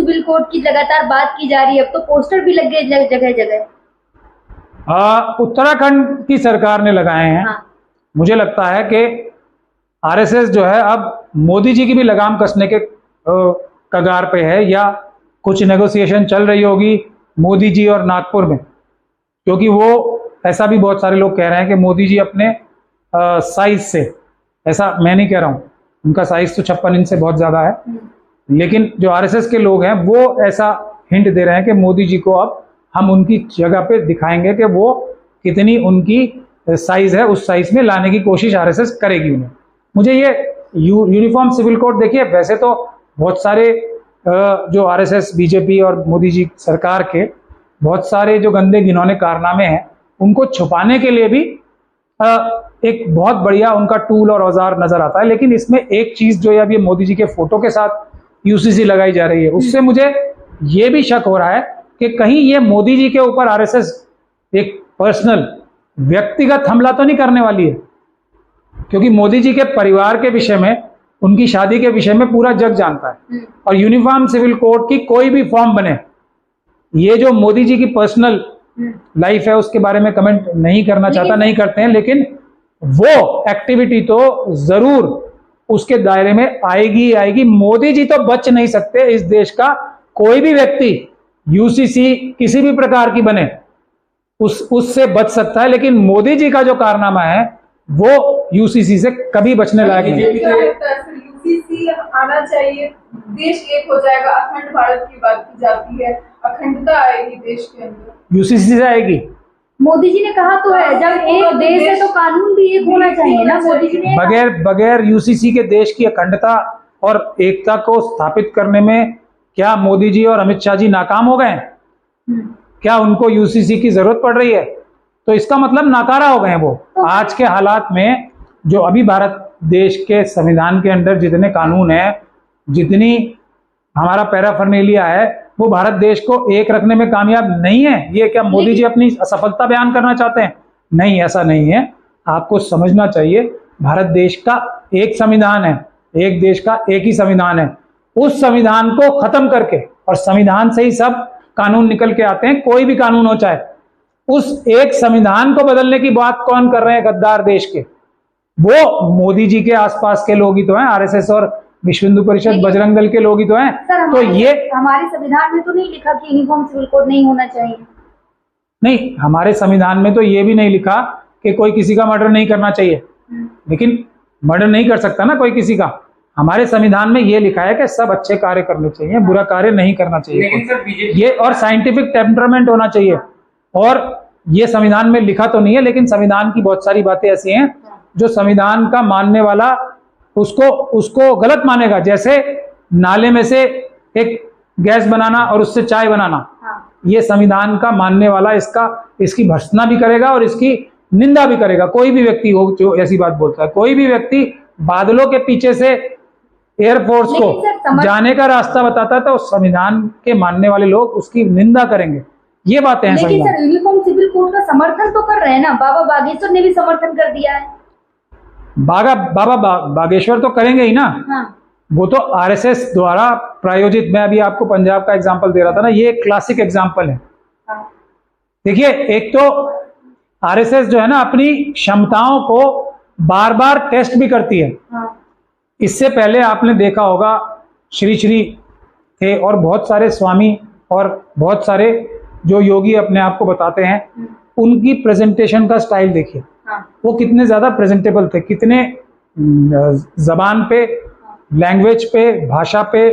Civil code की लगातार बात की जा रही है, अब तो पोस्टर भी लग गए जगह जगह। उत्तराखंड की सरकार ने लगाए हैं। हाँ। मुझे लगता है कि आरएसएस जो है अब मोदी जी की भी लगाम कसने के कगार पे है, या कुछ नेगोशिएशन चल रही होगी मोदी जी और नागपुर में, क्योंकि वो ऐसा भी बहुत सारे लोग कह रहे हैं कि मोदी जी अपने साइज से, ऐसा मैं नहीं कह रहा हूँ, उनका साइज तो 56 इंच से बहुत ज़्यादा है, लेकिन जो आरएसएस के लोग हैं वो ऐसा हिंट दे रहे हैं कि मोदी जी को अब हम उनकी जगह पे दिखाएंगे कि वो कितनी उनकी साइज है, उस साइज में लाने की कोशिश आरएसएस करेगी उन्हें। मुझे ये यूनिफॉर्म सिविल कोड, देखिए वैसे तो बहुत सारे जो आरएसएस, बीजेपी और मोदी जी सरकार के बहुत सारे जो गंदे घिनौने कारनामे हैं उनको छुपाने के लिए भी एक बहुत बढ़िया उनका टूल और औजार नजर आता है। लेकिन इसमें एक चीज जो है अब ये मोदी जी के फोटो के साथ यूसीसी लगाई जा रही है, उससे मुझे ये भी शक हो रहा है कि कहीं ये मोदी जी के ऊपर आरएसएस एक पर्सनल व्यक्तिगत हमला तो नहीं करने वाली है, क्योंकि मोदी जी के परिवार के विषय में, उनकी शादी के विषय में पूरा जग जानता है। और यूनिफॉर्म सिविल कोड की कोई भी फॉर्म बने, ये जो मोदी जी की पर्सनल लाइफ है उसके बारे में कमेंट नहीं करना चाहता, नहीं करते हैं, लेकिन वो एक्टिविटी तो जरूर उसके दायरे में आएगी आएगी। मोदी जी तो बच नहीं सकते, इस देश का कोई भी व्यक्ति यूसीसी किसी भी प्रकार की बने उससे बच सकता है, लेकिन मोदी जी का जो कारनामा है वो यूसीसी से कभी बचने लायक नहीं। यूसीसी आना चाहिए, देश एक हो जाएगा, अखंड भारत की बात की जाती है, अखंडता आएगी देश के अंदर, यूसीसी से आएगी। मोदी जी ने कहा तो है, जब एक देश है तो कानून भी एक होना चाहिए ना। मोदी जी ने बगैर यूसीसी के देश की अखंडता और एकता को स्थापित करने में क्या मोदी जी और अमित शाह जी नाकाम हो गए? क्या उनको यूसीसी की जरूरत पड़ रही है? तो इसका मतलब नाकारा हो गए हैं वो। आज के हालात में जो अभी भारत देश के संविधान के अंदर जितने कानून है, जितनी हमारा पैराफर्नेलिया है, वो भारत देश को एक रखने में कामयाब नहीं है। ये क्या मोदी जी अपनी असफलता बयान करना चाहते हैं? नहीं, ऐसा नहीं है। आपको समझना चाहिए भारत देश का एक संविधान है, एक देश का एक ही संविधान है। उस संविधान को खत्म करके, और संविधान से ही सब कानून निकल के आते हैं, कोई भी कानून हो चाहे, उस एक संविधान को बदलने की बात कौन कर रहे हैं? गद्दार देश के, वो मोदी जी के आसपास के लोग ही तो हैं, आरएसएस और विश्व हिंदू परिषद, बजरंग दल के लोग ही तो हैं। तो ये हमारे संविधान में तो नहीं लिखा कि यूनिफॉर्म सिविल कोड नहीं होना चाहिए। नहीं, हमारे संविधान में तो ये भी नहीं लिखा कि कोई किसी का मर्डर नहीं करना चाहिए, लेकिन मर्डर नहीं कर सकता ना कोई किसी का। हमारे संविधान में ये लिखा है कि सब अच्छे कार्य करने चाहिए, बुरा कार्य नहीं करना चाहिए, ये और साइंटिफिक टेम्परामेंट होना चाहिए। और ये संविधान में लिखा तो नहीं है, लेकिन संविधान की बहुत सारी बातें ऐसी हैं जो संविधान का मानने वाला उसको गलत मानेगा। जैसे नाले में से एक गैस बनाना और उससे चाय बनाना, ये संविधान का मानने वाला इसकी भर्त्सना भी करेगा और इसकी निंदा भी करेगा। कोई भी व्यक्ति हो जो ऐसी बात बोलता है, कोई भी व्यक्ति बादलों के पीछे से एयरफोर्स को जाने का रास्ता बताता है तो संविधान के मानने वाले लोग उसकी निंदा करेंगे। ये बातें हैं। लेकिन सर, यूनिफॉर्म सिविल कोड का समर्थन तो कर रहे हैं ना, बाबा बागेश्वर ने भी समर्थन कर दिया है। बाबा बागेश्वर तो करेंगे ही ना। हाँ। वो तो आरएसएस द्वारा प्रायोजित, मैं अभी आपको पंजाब का एग्जांपल दे रहा था ना, ये एक क्लासिक एग्जांपल है। हाँ। देखिए, एक तो आरएसएस जो है ना अपनी क्षमताओं को बार बार टेस्ट भी करती है। हाँ। इससे पहले आपने देखा होगा श्री श्री थे और बहुत सारे स्वामी और बहुत सारे जो योगी अपने आप को बताते हैं, उनकी प्रेजेंटेशन का स्टाइल देखिए। हाँ। वो कितने ज्यादा प्रेजेंटेबल थे, कितने जबान पे, लैंग्वेज पे, भाषा पे,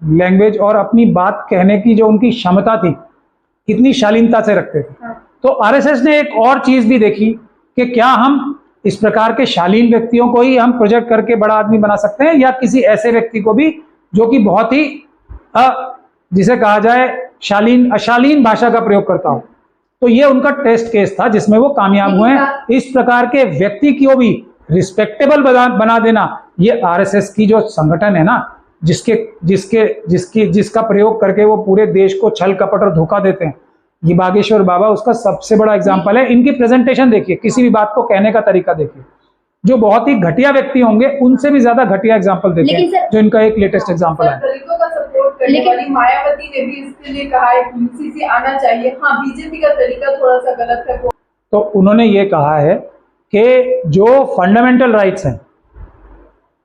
लैंग्वेज और अपनी बात कहने की जो उनकी क्षमता थी, कितनी शालीनता से रखते थे। हाँ। तो आरएसएस ने एक और चीज भी देखी कि क्या हम इस प्रकार के शालीन व्यक्तियों को ही हम प्रोजेक्ट करके बड़ा आदमी बना सकते हैं, या किसी ऐसे व्यक्ति को भी जो कि बहुत ही जिसे कहा जाए अशालीन भाषा का प्रयोग करता हो। तो ये उनका टेस्ट केस था जिसमें वो कामयाब हुए। इस प्रकार के व्यक्ति को भी रिस्पेक्टेबल बना देना, ये आरएसएस की जो संगठन है ना, जिसका प्रयोग करके वो पूरे देश को छल कपट और धोखा देते हैं, ये बागेश्वर बाबा उसका सबसे बड़ा एग्जाम्पल है। इनकी प्रेजेंटेशन देखिए, किसी भी बात को कहने का तरीका देखिए। जो बहुत ही घटिया व्यक्ति होंगे उनसे भी ज्यादा घटिया एग्जाम्पल देते हैं, जो इनका एक लेटेस्ट एग्जाम्पल है। दलितों का सपोर्ट करने वाली मायावती ने भी इसके लिए कहा है कि यूसीसी आना चाहिए। हाँ, बीजेपी का तरीका थोड़ा सा गलत है। तो उन्होंने ये कहा है कि जो फंडामेंटल राइट्स हैं,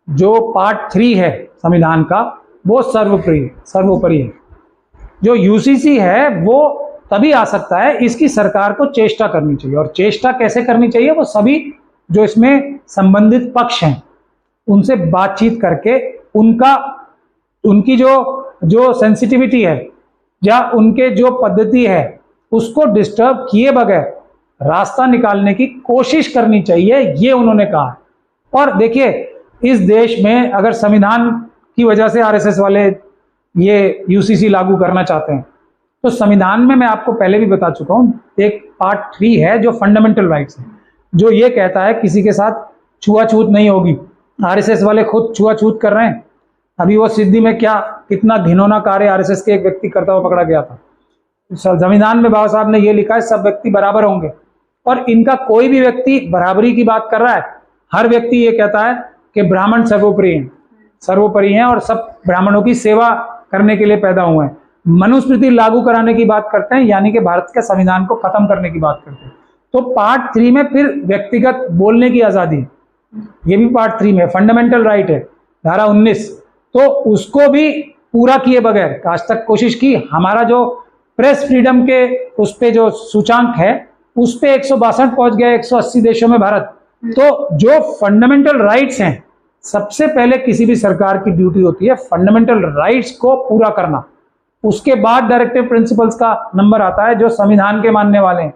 जो पार्ट 3 है संविधान का, वो सर्वोपरि है। जो यूसीसी है वो तभी आ सकता है, इसकी सरकार को चेष्टा करनी चाहिए। और चेष्टा कैसे करनी चाहिए? वो सभी जो इसमें संबंधित पक्ष हैं उनसे बातचीत करके उनकी जो सेंसिटिविटी है या उनके जो पद्धति है उसको डिस्टर्ब किए बगैर रास्ता निकालने की कोशिश करनी चाहिए, ये उन्होंने कहा। और देखिए, इस देश में अगर संविधान की वजह से आरएसएस वाले ये यूसीसी लागू करना चाहते हैं तो संविधान में मैं आपको पहले भी बता चुका हूं, एक पार्ट 3 है जो फंडामेंटल राइट्स है, जो ये कहता है किसी के साथ छुआछूत नहीं होगी। आरएसएस वाले खुद छुआछूत कर रहे हैं। अभी वो सिद्धि में कितना घिनौना कार्य आरएसएस के एक व्यक्ति करता हुआ पकड़ा गया था। संविधान में बाबा साहब ने ये लिखा है सब व्यक्ति बराबर होंगे, और इनका कोई भी व्यक्ति बराबरी की बात कर रहा है। हर व्यक्ति ये कहता है कि ब्राह्मण सर्वोपरि हैं और सब ब्राह्मणों की सेवा करने के लिए पैदा हुए हैं। मनुस्मृति लागू कराने की बात करते हैं, यानी कि भारत के संविधान को खत्म करने की बात करते हैं। तो पार्ट 3 में फिर व्यक्तिगत बोलने की आजादी है, ये भी पार्ट 3 में फंडामेंटल राइट है, धारा 19। तो उसको भी पूरा किए बगैर आज तक कोशिश की। हमारा जो प्रेस फ्रीडम के उस पे जो सूचांक है उस पे 162 पहुंच गया 180 देशों में भारत। तो जो फंडामेंटल राइट्स हैं, सबसे पहले किसी भी सरकार की ड्यूटी होती है फंडामेंटल राइट्स को पूरा करना। उसके बाद डायरेक्टिव प्रिंसिपल्स का नंबर आता है जो संविधान के मानने वाले हैं।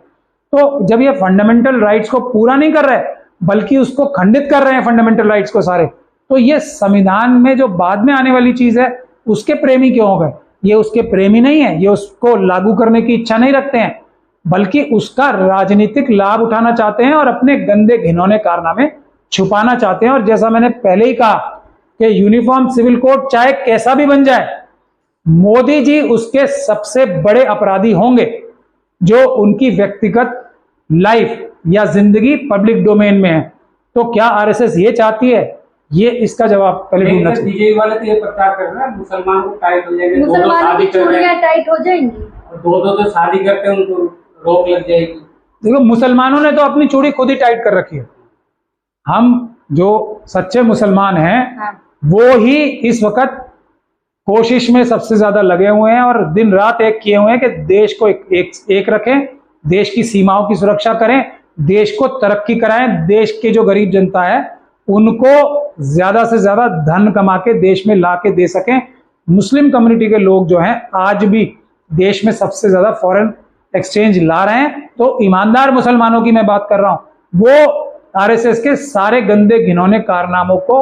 तो जब ये फंडामेंटल राइट्स को पूरा नहीं कर रहे बल्कि उसको खंडित कर रहे हैं फंडामेंटल राइट्स को सारे, तो ये संविधान में जो बाद में आने वाली चीज है उसके प्रेमी क्यों हो गए? ये उसके प्रेमी नहीं है, ये उसको लागू करने की इच्छा नहीं रखते हैं, बल्कि उसका राजनीतिक लाभ उठाना चाहते हैं और अपने गंदे घिनौने कारनामे छुपाना चाहते हैं। और जैसा मैंने पहले ही कहा कि यूनिफॉर्म सिविल कोड चाहे कैसा भी बन जाए, मोदी जी उसके सबसे बड़े अपराधी होंगे जो उनकी व्यक्तिगत लाइफ या जिंदगी पब्लिक डोमेन में है। तो क्या आरएसएस ये चाहती है? ये इसका जवाब पहले ढूंढना चाहिए। बीजेपी वाले तो ये प्रचार कर रहे हैं मुसलमान को टाइट हो जाएंगे, मुसलमानों की चूड़ियां टाइट हो जाएंगी, दो तो शादी करते हैं उनको रोक लग जाएगी। देखो, मुसलमानों ने तो अपनी चूड़ी खुद ही टाइट कर रखी है। हम जो सच्चे मुसलमान हैं वो ही इस वक्त कोशिश में सबसे ज्यादा लगे हुए हैं और दिन रात एक किए हुए हैं कि देश को एक रखें, देश की सीमाओं की सुरक्षा करें, देश को तरक्की कराएं, देश के जो गरीब जनता है उनको ज्यादा से ज्यादा धन कमा के देश में ला के दे सकें। मुस्लिम कम्युनिटी के लोग जो हैं आज भी देश में सबसे ज्यादा फॉरेन एक्सचेंज ला रहे हैं। तो ईमानदार मुसलमानों की मैं बात कर रहा हूं, वो आरएसएस के सारे गंदे घिनौने कारनामों को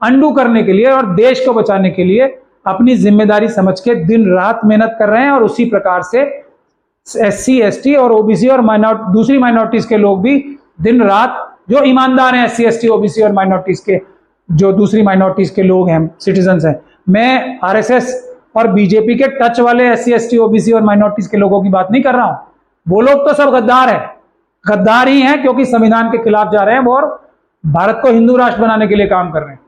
अंडू करने के लिए और देश को बचाने के लिए अपनी जिम्मेदारी समझ के दिन रात मेहनत कर रहे हैं। और उसी प्रकार से एससी, एसटी और ओबीसी और दूसरी माइनॉरिटीज के लोग भी दिन रात, जो ईमानदार हैं एससी, एसटी, ओबीसी और माइनॉरिटीज के, जो दूसरी माइनॉरिटीज के लोग हैं, सिटीजन्स हैं, मैं आरएसएस और बीजेपी के टच वाले एससी, एसटी, ओबीसी और माइनॉरिटीज के लोगों की बात नहीं कर रहा हूं। वो लोग तो सब गद्दार हैं, गद्दार ही हैं क्योंकि संविधान के खिलाफ जा रहे हैं और भारत को हिंदू राष्ट्र बनाने के लिए काम कर रहे हैं।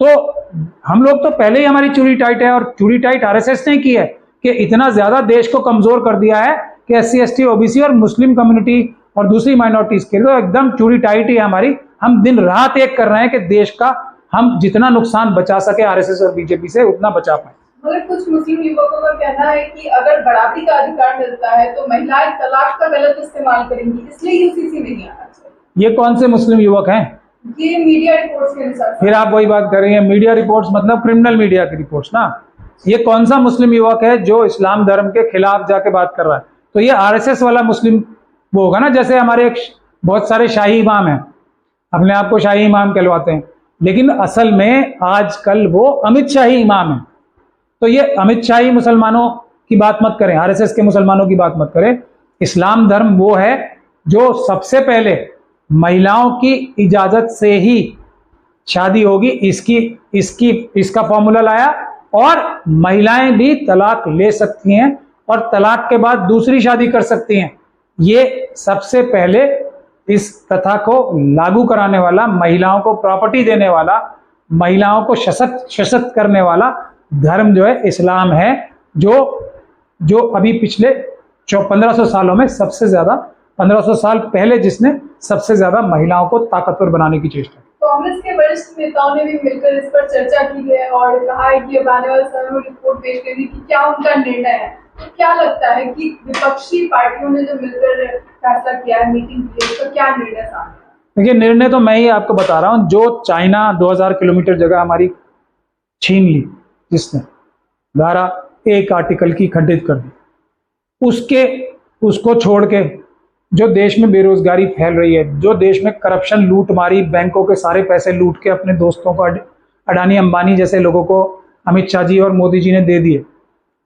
तो हम लोग तो पहले ही हमारी चूड़ी टाइट है, और चूड़ी टाइट आरएसएस ने की है कि इतना ज्यादा देश को कमजोर कर दिया है कि एससी, एसटी, ओबीसी और मुस्लिम कम्युनिटी और दूसरी माइनॉरिटीज के लिए एकदम चूड़ी टाइट ही है हमारी। हम दिन रात एक कर रहे हैं कि देश का हम जितना नुकसान बचा सके आरएसएस और बीजेपी से उतना बचा पाए। मगर कुछ मुस्लिम युवकों का कहना है कि अगर बढ़ापी का अधिकार मिलता है तो महिलाएं तलाक का गलत इस्तेमाल करेंगी, इसलिए यूसीसी नहीं आना चाहिए। ये कौन से मुस्लिम युवक हैं? ये मीडिया रिपोर्ट्स के अनुसार। फिर आप वही बात कर रही हैं, मीडिया रिपोर्ट्स मतलब क्रिमिनल मीडिया की रिपोर्ट्स ना। ये कौन सा मुस्लिम युवक है जो इस्लाम धर्म के खिलाफ जाके बात कर रहा है? तो ये आरएसएस वाला मुस्लिम वो होगा ना। जैसे हमारे बहुत सारे शाही इमाम हैं, अपने आप को शाही इमाम कहलवाते हैं, लेकिन असल में आजकल वो अमित शाही इमाम है। तो ये अमित शाही मुसलमानों की बात मत करें, आरएसएस के मुसलमानों की बात मत करें। इस्लाम धर्म वो है जो सबसे पहले महिलाओं की इजाजत से ही शादी होगी, इसका फॉर्मूला लाया, और महिलाएं भी तलाक ले सकती हैं और तलाक के बाद दूसरी शादी कर सकती हैं। ये सबसे पहले इस प्रथा को लागू कराने वाला, महिलाओं को प्रॉपर्टी देने वाला, महिलाओं को सशक्त करने वाला धर्म जो है इस्लाम है। जो अभी पिछले 1500 सालों में सबसे ज्यादा, 1500 साल पहले जिसने सबसे ज्यादा महिलाओं को ताकतवर बनाने की चेष्टा की। कांग्रेस के वरिष्ठ नेताओं ने भी मिलकर इस पर चर्चा की है और कहा है कि अब आने वाले समय में रिपोर्ट पेश करने की क्या उनका निर्णय है। तो क्या लगता है कि विपक्षी पार्टियों ने जो मिलकर फैसला किया है, मीटिंग की है, उसका क्या निर्णय सामने? देखिए, निर्णय तो मैं ही आपको बता रहा हूं। जो चाइना 2000 किलोमीटर जगह हमारी छीन ली, जिसने धारा 1 आर्टिकल की खंडित कर दी, उसको छोड़ के जो देश में बेरोजगारी फैल रही है, जो देश में करप्शन, लूट मारी, बैंकों के सारे पैसे लूट के अपने दोस्तों को, अडानी अंबानी जैसे लोगों को अमित शाह जी और मोदी जी ने दे दिए,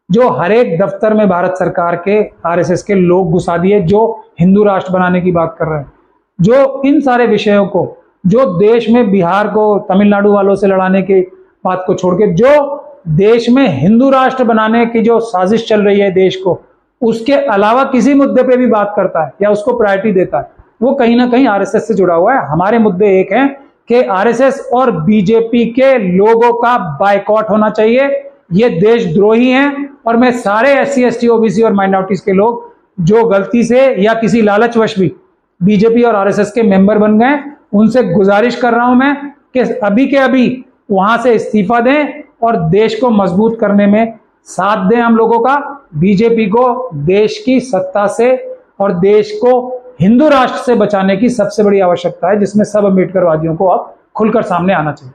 जो हर एक दफ्तर में भारत सरकार के आरएसएस के लोग घुसा दिए, जो हिंदू राष्ट्र बनाने की बात कर रहे हैं, जो इन सारे विषयों को, जो देश में बिहार को तमिलनाडु वालों से लड़ाने की बात को छोड़ के, जो देश में हिंदू राष्ट्र बनाने की जो साजिश चल रही है देश को, उसके अलावा किसी मुद्दे पे भी बात करता है या उसको प्रायोरिटी देता है, वो कहीं ना कहीं आरएसएस से जुड़ा हुआ है। हमारे मुद्दे एक हैं कि आरएसएस और बीजेपी के लोगों का बायकॉट होना चाहिए। ये देशद्रोही हैं और मैं सारे SC ST OBC और माइनॉरिटीज के लोग जो गलती से या किसी लालचवश भी बीजेपी और आरएसएस के मेंबर बन गए, उनसे गुजारिश कर रहा हूं मैं कि अभी के अभी वहां से इस्तीफा दें और देश को मजबूत करने में साथ दें हम लोगों का। बीजेपी को देश की सत्ता से और देश को हिंदू राष्ट्र से बचाने की सबसे बड़ी आवश्यकता है, जिसमें सब अम्बेडकरवादियों को अब खुलकर सामने आना चाहिए।